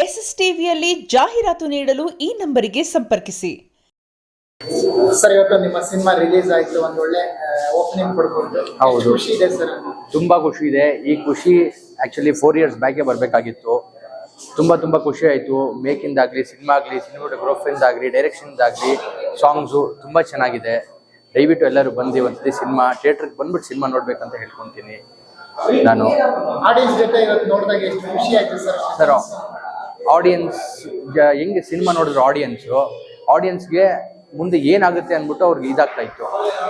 SSTVಯಲ್ಲಿ ಜಾಹೀರಾತು ನೀಡಲು ಈ ನಂಬರಿಗೆ ಸಂಪರ್ಕಿಸಿ. ಸರ್, ಇವತ್ತು ನಿಮ್ಮ ಸಿನಿಮಾ ರಿಲೀಸ್ ಆಯ್ತು, ಒಂದು ಒಳ್ಳೆ ಓಪನಿಂಗ್ ಪಡ್ಕೊಂಡು. ಹೌದು, ಖುಷಿ ಇದೆ ಸರ್? ತುಂಬಾ ಖುಷಿ ಇದೆ. ಈ ಖುಷಿ ಆಕ್ಚುಲಿ 4 years ಬ್ಯಾಕೆ ಬರಬೇಕಾಗಿತ್ತು. ತುಂಬಾ ಖುಷಿ ಆಯಿತು. ಮೇಕಿಂದಾಗಲಿ, ಸಿನಿಮಾ ಆಗಲಿ, ಸಿನಿಮಾಟೋಗ್ರಫಿಂದಾಗಲಿ, ಡೈರೆಕ್ಷನ್ದಾಗಲಿ, ಸಾಂಗ್ಸು ತುಂಬ ಚೆನ್ನಾಗಿದೆ. ದಯವಿಟ್ಟು ಎಲ್ಲರೂ ಬಂದು ಒಂದ್ಸತಿ ಸಿನಿಮಾ ಥಿಯೇಟ್ರಿಗೆ ಬಂದ್ಬಿಟ್ಟು ಸಿನಿಮಾ ನೋಡ್ಬೇಕಂತ ಹೇಳ್ಕೊತೀನಿ ನಾನು. ಆಡಿಯನ್ಸ್ ಜೊತೆ ಇವತ್ತು ನೋಡಿದಾಗ ಎಷ್ಟು ಖುಷಿ ಆಯ್ತು ಸರ್. ಆಡಿಯನ್ಸ್ ಹೆಂಗೆ ಸಿನಿಮಾ ನೋಡಿದ್ರು ಆಡಿಯನ್ಸ್ಗೆ ಮುಂದೆ ಏನಾಗುತ್ತೆ ಅಂದ್ಬಿಟ್ಟು ಅವ್ರಿಗೆ ಇದಾಗ್ತಾ ಇತ್ತು.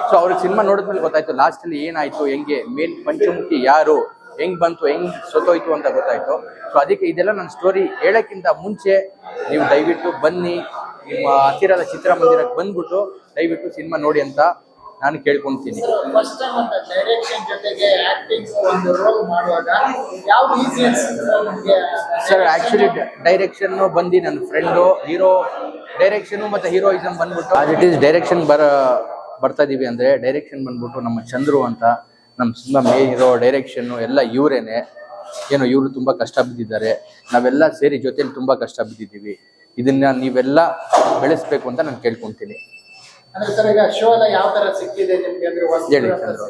ಸೊ ಅವ್ರಿಗೆ ಸಿನಿಮಾ ನೋಡಿದ್ಮೇಲೆ ಗೊತ್ತಾಯ್ತು ಲಾಸ್ಟಲ್ಲಿ ಏನಾಯ್ತು, ಹೆಂಗೆ ಮೇನ್ ಪಂಚಮುಖಿ ಯಾರು, ಹೆಂಗ್ ಬಂತು, ಹೆಂಗ್ ಸೊತ್ತೋಯ್ತು ಅಂತ ಗೊತ್ತಾಯ್ತು. ಸೊ ಅದಕ್ಕೆ ಇದೆಲ್ಲ ನನ್ನ ಸ್ಟೋರಿ ಹೇಳೋಕ್ಕಿಂತ ಮುಂಚೆ ನೀವು ದಯವಿಟ್ಟು ಬನ್ನಿ, ನಿಮ್ಮ ಹತ್ತಿರದ ಚಿತ್ರಮಂದಿರಕ್ಕೆ ಬಂದ್ಬಿಟ್ಟು ದಯವಿಟ್ಟು ಸಿನಿಮಾ ನೋಡಿ ಅಂತ ನಾನು ಕೇಳ್ಕೊಂತೀನಿ. ಫಸ್ಟ್ ಟೈಮ್ ಅಂತ ಡೈರೆಕ್ಷನ್ ಜೊತೆಗೆ ಆಕ್ಟಿಂಗ್ ಒಂದು ರೋಲ್ ಮಾಡುವಾಗ ಯಾವ್ದು ಈಸಿ ಅನ್ಸುತ್ತೆ ನಿಮಗೆ? ಸರ್, ಆಕ್ಚುಲಿ ಡೈರೆಕ್ಷನ್ ಬಂದು ನನ್ನ ಫ್ರೆಂಡು ಹೀರೋ ಡೈರೆಕ್ಷನ್ ಮತ್ತೆ ಹೀರೋಯಿಸಮ್ ಬಂದ್ಬಿಟ್ಟು ಆಸ್ ಇಟ್ ಈಸ್ ಡೈರೆಕ್ಷನ್ ಬರ್ತಾ ಇದೀವಿ ಅಂದ್ರೆ ಡೈರೆಕ್ಷನ್ ಬಂದ್ಬಿಟ್ಟು ನಮ್ಮ ಚಂದ್ರು ಅಂತ, ನಮ್ಮ ಸಿನಿಮಾ ಮೇ ಹೀರೋ, ಡೈರೆಕ್ಷನ್ ಎಲ್ಲ ಇವರೇನೆ. ಏನೋ ಇವರು ತುಂಬಾ ಕಷ್ಟ ಬಿದ್ದಿದ್ದಾರೆ, ನಾವೆಲ್ಲ ಸೇರಿ ಜೊತೆಲಿ ತುಂಬಾ ಕಷ್ಟ ಬಿದ್ದಿದ್ದೀವಿ. ಇದನ್ನ ನೀವೆಲ್ಲ ಬೆಳೆಸ್ಬೇಕು ಅಂತ ನಾನು ಕೇಳ್ಕೊಂತೀನಿ. ಅಂದ್ರೆ ಸರ್, ಈಗ ಶೋ ಎಲ್ಲ ಯಾವ ತರ ಸಿಕ್ಕಿದೆ ನಿಮ್ಗೆ? ಅಂದ್ರೆ ಹೇಳಿ ಚಂದ್ರು.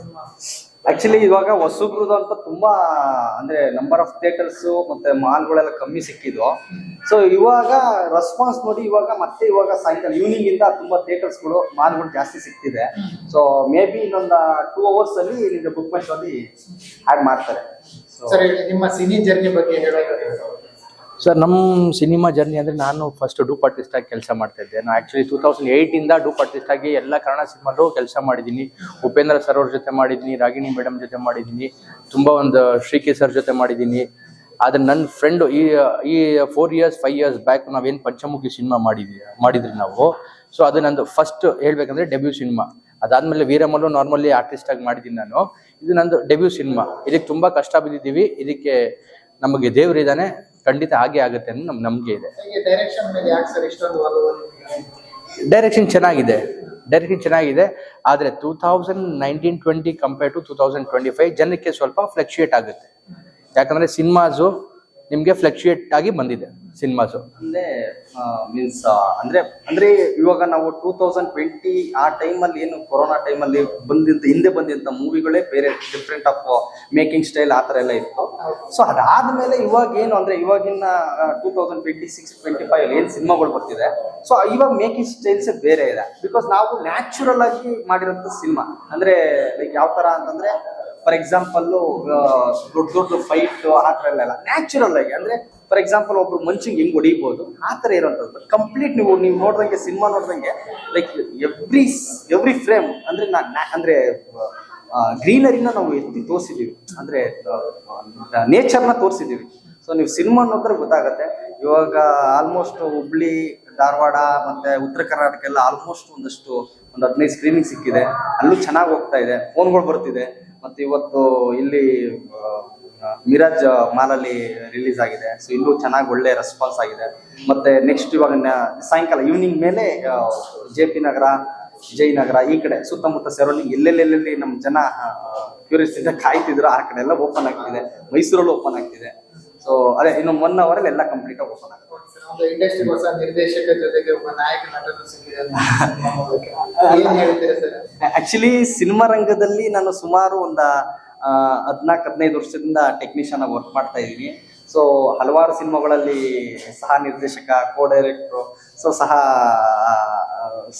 ಆಕ್ಚುಲಿ ಇವಾಗ ಹೊಸಬ್ರದ್ದು ಅಂತ ತುಂಬಾ ಅಂದ್ರೆ ನಂಬರ್ ಆಫ್ ಥಿಯೇಟರ್ಸ್ ಮತ್ತೆ ಮಾಲ್ಗಳೆಲ್ಲ ಕಮ್ಮಿ ಸಿಕ್ಕಿದ್ವು. ಸೊ ಇವಾಗ ರೆಸ್ಪಾನ್ಸ್ ನೋಡಿ ಇವಾಗ ಸಾಯಂಕಾಲ ಈವ್ನಿಂಗ್ ಇಂದ ತುಂಬಾ ಥಿಯೇಟರ್ಸ್ಗಳು ಮಾಲ್ಗಳು ಜಾಸ್ತಿ ಸಿಗ್ತಿದೆ. ಸೊ ಮೇ ಬಿ ಇನ್ನೊಂದು 2 hours ಅಲ್ಲಿ ನಿಮಗೆ ಬುಕ್ ಮೈ ಶೋ ಅಲ್ಲಿ ಆಡ್ ಮಾಡ್ತಾರೆ. ಸರ್, ನಿಮ್ಮ ಸಿನಿ ಜರ್ನಿ ಬಗ್ಗೆ ಹೇಳೋದಾದ್ರೆ? ಸರ್, ನಮ್ಮ ಸಿನಿಮಾ ಜರ್ನಿ ಅಂದರೆ ನಾನು ಫಸ್ಟ್ ಡೂಪ್ ಆರ್ಟಿಸ್ಟ್ ಆಗಿ ಕೆಲಸ ಮಾಡ್ತಾ ಇದ್ದೆ. ನಾನು ಆ್ಯಕ್ಚುಲಿ 2008 ಡೂಪ್ ಆರ್ಟಿಸ್ಟ್ ಆಗಿ ಎಲ್ಲ ಕನ್ನಡ ಸಿನಿಮಾಲ್ಲೂ ಕೆಲಸ ಮಾಡಿದ್ದೀನಿ. ಉಪೇಂದ್ರ ಸರ್ ಅವ್ರ ಜೊತೆ ಮಾಡಿದ್ದೀನಿ, ರಾಗಿಣಿ ಮೇಡಮ್ ಜೊತೆ ಮಾಡಿದ್ದೀನಿ, ತುಂಬ ಒಂದು ಶ್ರೀಕೆ ಸರ್ ಜೊತೆ ಮಾಡಿದ್ದೀನಿ. ಆದರೆ ನನ್ನ ಫ್ರೆಂಡು ಈ 4 years 5 years ಬ್ಯಾಕ್ ನಾವೇನು ಪಂಚಮುಖಿ ಸಿನಿಮಾ ಮಾಡಿದ್ರಿ ನಾವು. ಸೊ ಅದು ನಂದು ಫಸ್ಟ್ ಹೇಳ್ಬೇಕಂದ್ರೆ ಡೆಬ್ಯೂ ಸಿನಿಮಾ. ಅದಾದಮೇಲೆ ವೀರಮಲ್ಲು ನಾರ್ಮಲಿ ಆರ್ಟಿಸ್ಟ್ ಆಗಿ ಮಾಡಿದ್ದೀನಿ ನಾನು. ಇದು ನಂದು ಡೆಬ್ಯೂ ಸಿನಿಮಾ. ಇದಕ್ಕೆ ತುಂಬ ಕಷ್ಟ ಬಿದ್ದಿದ್ದೀವಿ. ಇದಕ್ಕೆ ನಮಗೆ ದೇವರಿದ್ದಾನೆ, ಖಂಡಿತ ಹಾಗೆ ಆಗುತ್ತೆ ಅನ್ನೋ ನಮ್ಮ ನಂಬಿಕೆ ಇದೆ. ಡೈರೆಕ್ಷನ್ ಚೆನ್ನಾಗಿದೆ. ಆದರೆ 2019-20 ಕಂಪೇರ್ ಟು 2025 ಜನಕ್ಕೆ ಸ್ವಲ್ಪ ಫ್ಲಕ್ಚುಯೇಟ್ ಆಗುತ್ತೆ. ಯಾಕಂದ್ರೆ ಸಿನಿಮಾಸು ನಿಮಗೆ ಫ್ಲಕ್ಚುಯೇಟ್ ಆಗಿ ಬಂದಿದೆ ಸಿನಿಮಾಸು. ಅಂದ್ರೆ ಮೀನ್ಸ್ ಅಂದ್ರೆ ಇವಾಗ ನಾವು 2020 ಆ ಟೈಮಲ್ಲಿ ಏನು ಕೊರೋನಾ ಟೈಮಲ್ಲಿ ಹಿಂದೆ ಬಂದಿದ್ದ ಮೂವಿಗಳೇ ಬೇರೆ, ಡಿಫ್ರೆಂಟ್ ಆಫ್ ಮೇಕಿಂಗ್ ಸ್ಟೈಲ್ ಆ ಥರ ಎಲ್ಲ ಇತ್ತು. ಸೊ ಅದಾದ್ಮೇಲೆ ಇವಾಗ ಏನು ಅಂದ್ರೆ ಇವಾಗಿನ 2026-25 ಏನು ಸಿನಿಮಾಗಳು ಬರ್ತಿದೆ, ಸೊ ಇವಾಗ ಮೇಕಿಂಗ್ ಸ್ಟೈಲ್ಸ್ ಬೇರೆ ಇದೆ. ಬಿಕಾಸ್ ನಾವು ನ್ಯಾಚುರಲ್ ಆಗಿ ಮಾಡಿರೋಂಥ ಸಿನಿಮಾ. ಅಂದ್ರೆ ಲೈಕ್ ಯಾವ ತರ ಅಂತಂದ್ರೆ, ಫಾರ್ ಎಕ್ಸಾಂಪಲ್ ದೊಡ್ಡ ಫೈಟ್ ಆ ಥರ ಎಲ್ಲ ನ್ಯಾಚುರಲ್ ಆಗಿ, ಅಂದ್ರೆ ಫಾರ್ ಎಕ್ಸಾಂಪಲ್ ಒಬ್ರು ಮನುಷ್ಯಂಗೆ ಹೆಂಗ್ ಹೊಡಿಬೋದು ಆ ಥರ ಇರೋಂಥದ್ದು ಕಂಪ್ಲೀಟ್ ನೀವು ನೋಡ್ದಂಗೆ, ಸಿನಿಮಾ ನೋಡ್ದಂಗೆ ಲೈಕ್ ಎವ್ರಿ ಫ್ರೇಮ್ ಅಂದ್ರೆ ಅಂದ್ರೆ ಗ್ರೀನರಿನ ನಾವು ಎತ್ತಿ ತೋರಿಸಿದೀವಿ, ಅಂದ್ರೆ ನೇಚರ್ನ ತೋರಿಸಿದೀವಿ. ಸೊ ನೀವು ಸಿನಿಮಾ ನೋಡಿದ್ರೆ ಗೊತ್ತಾಗತ್ತೆ. ಇವಾಗ ಆಲ್ಮೋಸ್ಟ್ ಹುಬ್ಳಿ, ಧಾರವಾಡ ಮತ್ತೆ ಉತ್ತರ ಕರ್ನಾಟಕ ಎಲ್ಲ ಆಲ್ಮೋಸ್ಟ್ ಒಂದು 15 ಸ್ಕ್ರೀನಿಂಗ್ ಸಿಕ್ಕಿದೆ. ಅಲ್ಲೂ ಚೆನ್ನಾಗಿ ಹೋಗ್ತಾ ಇದೆ, ಫೋನ್ಗಳು ಬರ್ತಿದೆ. ಮತ್ತೆ ಇವತ್ತು ಇಲ್ಲಿ ಮಿರಾಜ್ ಮಾಲಲ್ಲಿ ರಿಲೀಸ್ ಆಗಿದೆ. ಸೊ ಇಲ್ಲೂ ಚೆನ್ನಾಗಿ ಒಳ್ಳೆ ರೆಸ್ಪಾನ್ಸ್ ಆಗಿದೆ. ಮತ್ತೆ ನೆಕ್ಸ್ಟ್ ಇವಾಗ ಸಾಯಂಕಾಲ ಈವ್ನಿಂಗ್ ಮೇಲೆ JP ನಗರ, ವಿಜಯನಗರ ಈ ಕಡೆ ಸುತ್ತಮುತ್ತ ಸರೌಂಡಿಂಗ್ ಎಲ್ಲೆಲ್ಲೆಲ್ಲಿ ನಮ್ಮ ಜನ ಕ್ಯೂರಿಯಸ್ ಇಂದ ಕಾಯ್ತಿದ್ರು ಆ ಕಡೆ ಎಲ್ಲ ಓಪನ್ ಆಗ್ತಿದೆ. ಮೈಸೂರಲ್ಲೂ ಓಪನ್ ಆಗ್ತಿದೆ. ಸೊ ಅದೇ ಇನ್ನೊಂದು 1 hour ಎಲ್ಲ ಕಂಪ್ಲೀಟ್ ಆಗಿ ಓಪನ್ ಆಗುತ್ತೆ. ಇಂಡಸ್ಟ್ರಿ ಹೊಸ ನಿರ್ದೇಶಕ ಜೊತೆಗೆ ಒಬ್ಬ ನಾಯಕ ನಟರು ಸಿಕ್ಕಿದ್ದಾರೆ. ಆಕ್ಚುಲಿ ಸಿನಿಮಾ ರಂಗದಲ್ಲಿ ನಾನು ಸುಮಾರು ಒಂದು 14-15 ವರ್ಷದಿಂದ ಟೆಕ್ನಿಷಿಯನ್ ಆಗಿ ವರ್ಕ್ ಮಾಡ್ತಾ ಇದ್ದೀನಿ. ಸೊ ಹಲವಾರು ಸಿನಿಮಾಗಳಲ್ಲಿ ಸಹ ನಿರ್ದೇಶಕ, ಕೋ ಡೈರೆಕ್ಟ್ರು, ಸೊ ಸಹ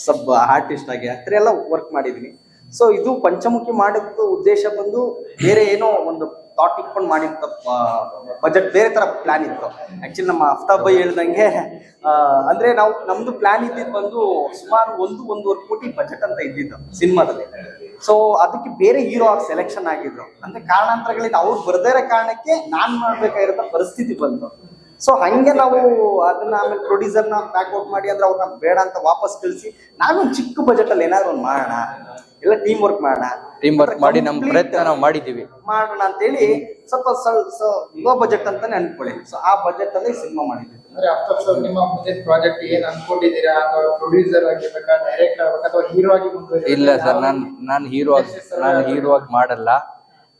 ಸಬ್ ಆರ್ಟಿಸ್ಟ್ ಆಗಿ ಆ ಥರ ಎಲ್ಲ ವರ್ಕ್ ಮಾಡಿದ್ದೀನಿ. ಸೊ ಇದು ಪಂಚಮುಖಿ ಮಾಡಿದ್ದು ಉದ್ದೇಶ ಬಂದು ಬೇರೆ ಏನೋ ಒಂದು ಥಾಟ್ ಇಟ್ಕೊಂಡು ಮಾಡಿದ್ದ ಬಜೆಟ್ ಬೇರೆ ಥರ ಪ್ಲ್ಯಾನ್ ಇತ್ತು. ಆ್ಯಕ್ಚುಲಿ ನಮ್ಮ ಅಫ್ತಾಬ್ ಬೈ ಹೇಳ್ದಂಗೆ ಅಂದರೆ ನಮ್ಮದು ಪ್ಲ್ಯಾನ್ ಇದ್ದಿದ್ದು ಬಂದು ಸುಮಾರು 1-1.5 ಕೋಟಿ ಬಜೆಟ್ ಅಂತ ಇದ್ದಿದ್ದು ಸಿನಿಮಾದಲ್ಲಿ. ಸೊ ಅದಕ್ಕೆ ಬೇರೆ ಹೀರೋ ಆಗಿ ಸೆಲೆಕ್ಷನ್ ಆಗಿದ್ರು. ಅಂದರೆ ಕಾರಣಾಂತರಗಳಿಂದ ಅವ್ರು ಬರ್ದೇ ಇರೋ ಕಾರಣಕ್ಕೆ ನಾನು ಮಾಡಬೇಕಾಗಿರೋ ಪರಿಸ್ಥಿತಿ ಬಂತು. ಸೊ ಹಂಗೆ ನಾವು ಅದನ್ನ ಆಮೇಲೆ ಪ್ರೊಡ್ಯೂಸರ್ನ ಬ್ಯಾಕ್ಔಟ್ ಮಾಡಿ ಅಂದ್ರೆ ಅವ್ರನ್ನ ಬೇಡ ಅಂತ ವಾಪಸ್ ಕಳಿಸಿ ನಾವೊಂದು ಚಿಕ್ಕ ಬಜೆಟಲ್ಲಿ ಏನಾದ್ರು ಒಂದು ಮಾಡೋಣ, ಎಲ್ಲ ಟೀಮ್ ವರ್ಕ್ ಮಾಡಿ ನಮ್ಮ ಪ್ರಯತ್ನ ನಾವು ಮಾಡಿದ್ದೀವಿ ಮಾಡೋಣ ಅಂತೇಳಿ ಸ್ವಲ್ಪ ಲೋ ಬಜೆಟ್ ಅಂತಾನೆ ಅನ್ಕೊಳ್ಳಿ. ಸೊ ಆ ಬಜೆಟ್ ಅಲ್ಲಿ ಸಿನಿಮಾ ಮಾಡಿದ್ದೀವಿ. ಅಂದ್ರೆ ಆಫ್ಟರ್ ಸರ್ ನಿಮ್ಮ ಮುಂದಿನ ಪ್ರಾಜೆಕ್ಟ್ ಏನ್ ಅನ್ಕೊಂಡಿದ್ದೀರಾ? ಅಥವಾ ಪ್ರೊಡ್ಯೂಸರ್ ಆಗಿರ್ಬೇಕಾ, ಡೈರೆಕ್ಟರ್ ಆಗ್ಬೇಕಾ, ಅಥವಾ ಹೀರೋ ಆಗಿ ಮುಂದುವರಿಬೇಕಾ? ಇಲ್ಲ ಸರ್, ನಾನು ಹೀರೋ ಆಗಿ ಮಾಡಲ್ಲ.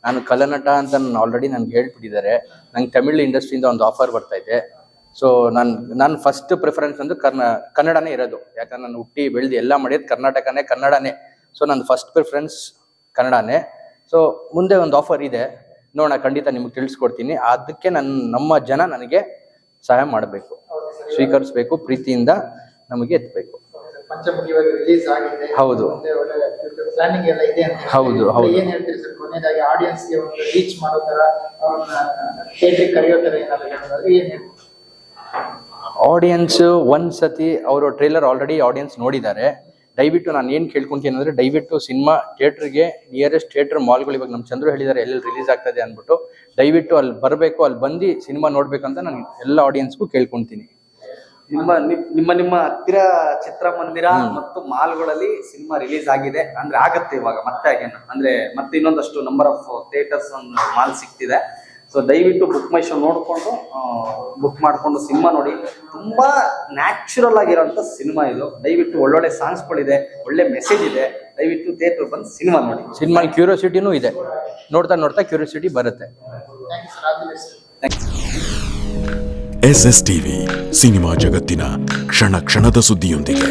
ನಾನು ಕಲನಟ ಅಂತ ಆಲ್ರೆಡಿ ನನ್ಗೆ ಹೇಳ್ಬಿಟ್ಟಿದ್ದಾರೆ. ನಂಗೆ ತಮಿಳ್ ಇಂಡಸ್ಟ್ರಿಯಿಂದ ಒಂದು ಆಫರ್ ಬರ್ತಾ ಇದೆ. ಸೊ ನಾನು ಫಸ್ಟ್ ಪ್ರಿಫರೆನ್ಸ್ ಅಂದ್ರೆ ಕನ್ನಡನೇ ಇರೋದು. ಯಾಕಂದ್ರೆ ನಾನು ಹುಟ್ಟಿ ಬೆಳೆದು ಎಲ್ಲ ಮಾಡಿದ್ದು ಕನ್ನಡನೇ. ಸೊ ನನ್ನ ಫಸ್ಟ್ ಪ್ರಿಫರೆನ್ಸ್ ಕನ್ನಡನೇ. ಸೊ ಮುಂದೆ ಒಂದು ಆಫರ್ ಇದೆ, ನೋಡೋಣ, ಖಂಡಿತ ನಿಮ್ಗೆ ತಿಳಿಸ್ಕೊಡ್ತೀನಿ. ಅದಕ್ಕೆ ನಮ್ಮ ಜನ ನನಗೆ ಸಹಾಯ ಮಾಡಬೇಕು, ಸ್ವೀಕರಿಸಬೇಕು, ಪ್ರೀತಿಯಿಂದ ನಮಗೆ ಎತ್ತಬೇಕು. ಪಂಚಮುಖಿ ರಿಲೀಸ್ ಆಗಿದೆ. ಹೌದು. ಪ್ಲಾನಿಂಗ್ ಎಲ್ಲ ಇದೆ ಅಂತ ಹೌದು. ಏನ್ ಹೇಳ್ತೀರಿ ಸರ್ ಕೊನೆಯದಾಗಿ ಆಡಿಯನ್ಸ್ ಗೆ ಒಂದು ರೀಚ್ ಮಾಡೋ ತರ ಅವ್ರನ್ನ ಥಿಯೇಟರ್ ಕರೆಯೋ ತರ ಏನಾದ್ರು ಏನ್ ಹೇಳ್ತೀರಿ? ಆಡಿಯನ್ಸ್ ಒಂದ್ಸತಿ ಅವರು ಟ್ರೈಲರ್ ಆಲ್ರೆಡಿ ಆಡಿಯನ್ಸ್ ನೋಡಿದ್ದಾರೆ. ದಯವಿಟ್ಟು ನಾನು ಏನು ಕೇಳ್ಕೊಂತೀನಿ ಅಂದರೆ, ದಯವಿಟ್ಟು ಸಿನಿಮಾ ಥಿಯೇಟರ್ಗೆ ನಿಯರೆಸ್ಟ್ ಥಿಯೇಟರ್ ಮಾಲ್ಗಳು, ಇವಾಗ ನಮ್ಮ ಚಂದ್ರು ಹೇಳಿದ್ದಾರೆ ಎಲ್ಲೆಲ್ಲಿ ರಿಲೀಸ್ ಆಗ್ತದೆ ಅಂದ್ಬಿಟ್ಟು, ದಯವಿಟ್ಟು ಅಲ್ಲಿ ಬರಬೇಕು, ಅಲ್ಲಿ ಬಂದು ಸಿನಿಮಾ ನೋಡ್ಬೇಕಂತ ನಾನು ಎಲ್ಲ ಆಡಿಯನ್ಸ್ಗೂ ಕೇಳ್ಕೊತೀನಿ. ನಿಮ್ಮ ಹತ್ತಿರ ಚಿತ್ರಮಂದಿರ ಮತ್ತು ಮಾಲ್ಗಳಲ್ಲಿ ಸಿನಿಮಾ ರಿಲೀಸ್ ಆಗಿದೆ ಅಂದ್ರೆ ಆಗತ್ತೆ ಇವಾಗ ಮತ್ತೆ ಅಂದ್ರೆ ಮತ್ತೆ ಇನ್ನೊಂದಷ್ಟು ನಂಬರ್ ಆಫ್ ಥಿಯೇಟರ್ಸ್ ಮಾಲ್ ಸಿಗ್ತಿದೆ. ಸೊ ದಯವಿಟ್ಟು ಬುಕ್ ಮೈ ಶೋ ನೋಡ್ಕೊಂಡು ಬುಕ್ ಮಾಡ್ಕೊಂಡು ಸಿನಿಮಾ ನೋಡಿ. ತುಂಬಾ ನ್ಯಾಚುರಲ್ ಆಗಿರೋಂಥ ಸಿನಿಮಾ ಇದು. ದಯವಿಟ್ಟು ಒಳ್ಳೊಳ್ಳೆ ಸಾಂಗ್ಸ್ಗಳಿದೆ, ಒಳ್ಳೆ ಮೆಸೇಜ್ ಇದೆ. ದಯವಿಟ್ಟು ಥಿಯೇಟರ್ ಬಂದು ಸಿನಿಮಾ ನೋಡಿ. ಸಿನಿಮಾ ಕ್ಯೂರಿಯಾಸಿಟಿನೂ ಇದೆ, ನೋಡ್ತಾ ಕ್ಯೂರಿಯಾಸಿಟಿ ಬರುತ್ತೆ. SS ಟಿವಿ, ಸಿನಿಮಾ ಜಗತ್ತಿನ ಕ್ಷಣ ಕ್ಷಣದ ಸುದ್ದಿಯೊಂದಿಗೆ.